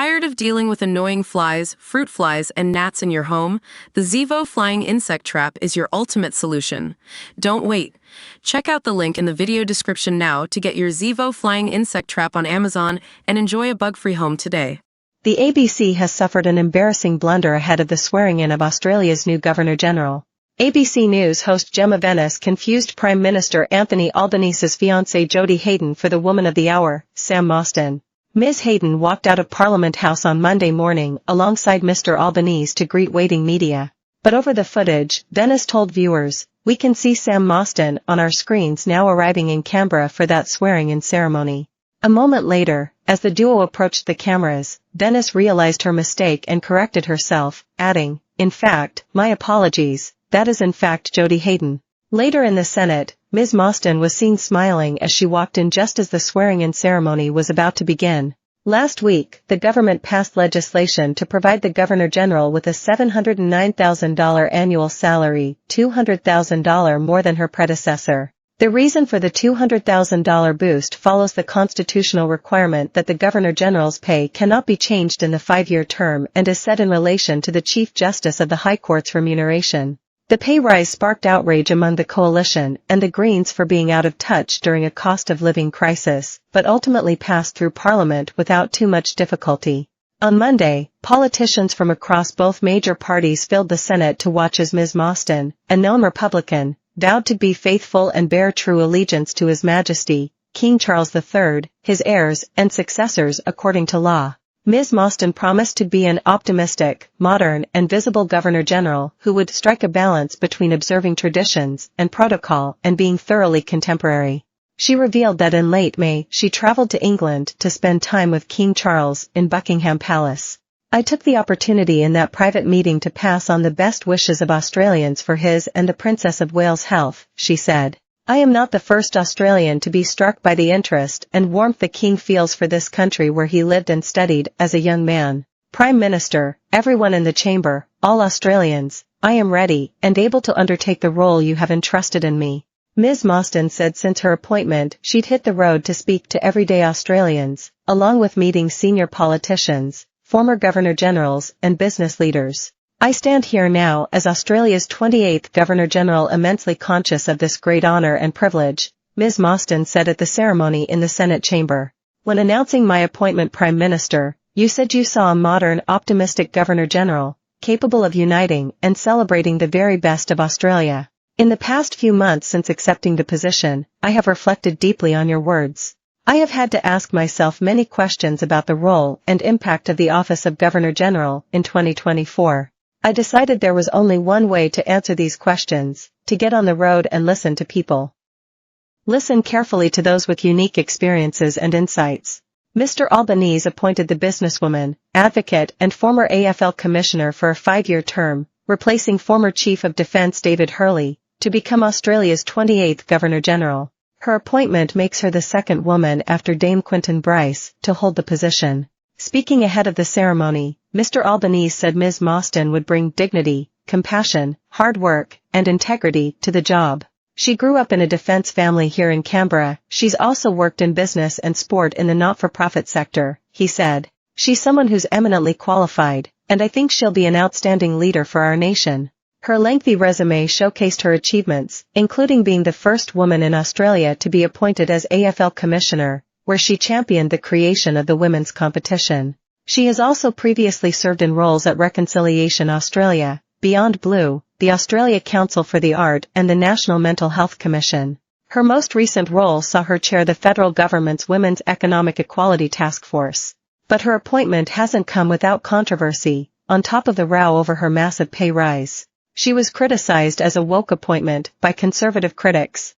Tired of dealing with annoying flies, fruit flies, and gnats in your home? The Zevo Flying Insect Trap is your ultimate solution. Don't wait. Check out the link in the video description now to get your Zevo Flying Insect Trap on Amazon and enjoy a bug-free home today. The ABC has suffered an embarrassing blunder ahead of the swearing-in of Australia's new Governor-General. ABC News host Gemma Venice confused Prime Minister Anthony Albanese's fiancée Jodie Haydon for the woman of the hour, Sam Mostyne. Ms. Haydon walked out of Parliament House on Monday morning alongside Mr. Albanese to greet waiting media. But over the footage, Venice told viewers, "We can see Sam Mostyne on our screens now arriving in Canberra for that swearing-in ceremony." A moment later, as the duo approached the cameras, Venice realized her mistake and corrected herself, adding, "In fact, my apologies, that is in fact Jodie Haydon." Later in the Senate, Ms. Mostyne was seen smiling as she walked in just as the swearing-in ceremony was about to begin. Last week, the government passed legislation to provide the Governor-General with a $709,000 annual salary, $200,000 more than her predecessor. The reason for the $200,000 boost follows the constitutional requirement that the Governor-General's pay cannot be changed in the 5-year term and is set in relation to the Chief Justice of the High Court's remuneration. The pay rise sparked outrage among the coalition and the Greens for being out of touch during a cost-of-living crisis, but ultimately passed through Parliament without too much difficulty. On Monday, politicians from across both major parties filled the Senate to watch as Ms. Mostyne, a known Republican, vowed to be faithful and bear true allegiance to His Majesty, King Charles III, his heirs and successors according to law. Ms. Mostyne promised to be an optimistic, modern and visible Governor-General who would strike a balance between observing traditions and protocol and being thoroughly contemporary. She revealed that in late May she traveled to England to spend time with King Charles in Buckingham Palace. "I took the opportunity in that private meeting to pass on the best wishes of Australians for his and the Princess of Wales' health," she said. "I am not the first Australian to be struck by the interest and warmth the King feels for this country where he lived and studied as a young man. Prime Minister, everyone in the chamber, all Australians, I am ready and able to undertake the role you have entrusted in me." Ms. Mostyne said since her appointment she'd hit the road to speak to everyday Australians, along with meeting senior politicians, former Governor-Generals and business leaders. "I stand here now as Australia's 28th Governor-General, immensely conscious of this great honor and privilege," Ms. Mostyne said at the ceremony in the Senate chamber. "When announcing my appointment Prime Minister, you said you saw a modern, optimistic Governor-General, capable of uniting and celebrating the very best of Australia. In the past few months since accepting the position, I have reflected deeply on your words. I have had to ask myself many questions about the role and impact of the office of Governor-General in 2024. I decided there was only one way to answer these questions, to get on the road and listen to people. Listen carefully to those with unique experiences and insights." Mr. Albanese appointed the businesswoman, advocate and former AFL commissioner for a 5-year term, replacing former Chief of Defence David Hurley, to become Australia's 28th Governor-General. Her appointment makes her the second woman after Dame Quentin Bryce to hold the position. Speaking ahead of the ceremony, Mr. Albanese said Ms. Mostyne would bring dignity, compassion, hard work, and integrity to the job. "She grew up in a defence family here in Canberra. She's also worked in business and sport in the not-for-profit sector," he said. "She's someone who's eminently qualified, and I think she'll be an outstanding leader for our nation." Her lengthy resume showcased her achievements, including being the first woman in Australia to be appointed as AFL Commissioner, where she championed the creation of the women's competition. She has also previously served in roles at Reconciliation Australia, Beyond Blue, the Australia Council for the Art and the National Mental Health Commission. Her most recent role saw her chair the federal government's Women's Economic Equality Task Force. But her appointment hasn't come without controversy, on top of the row over her massive pay rise. She was criticized as a woke appointment by conservative critics,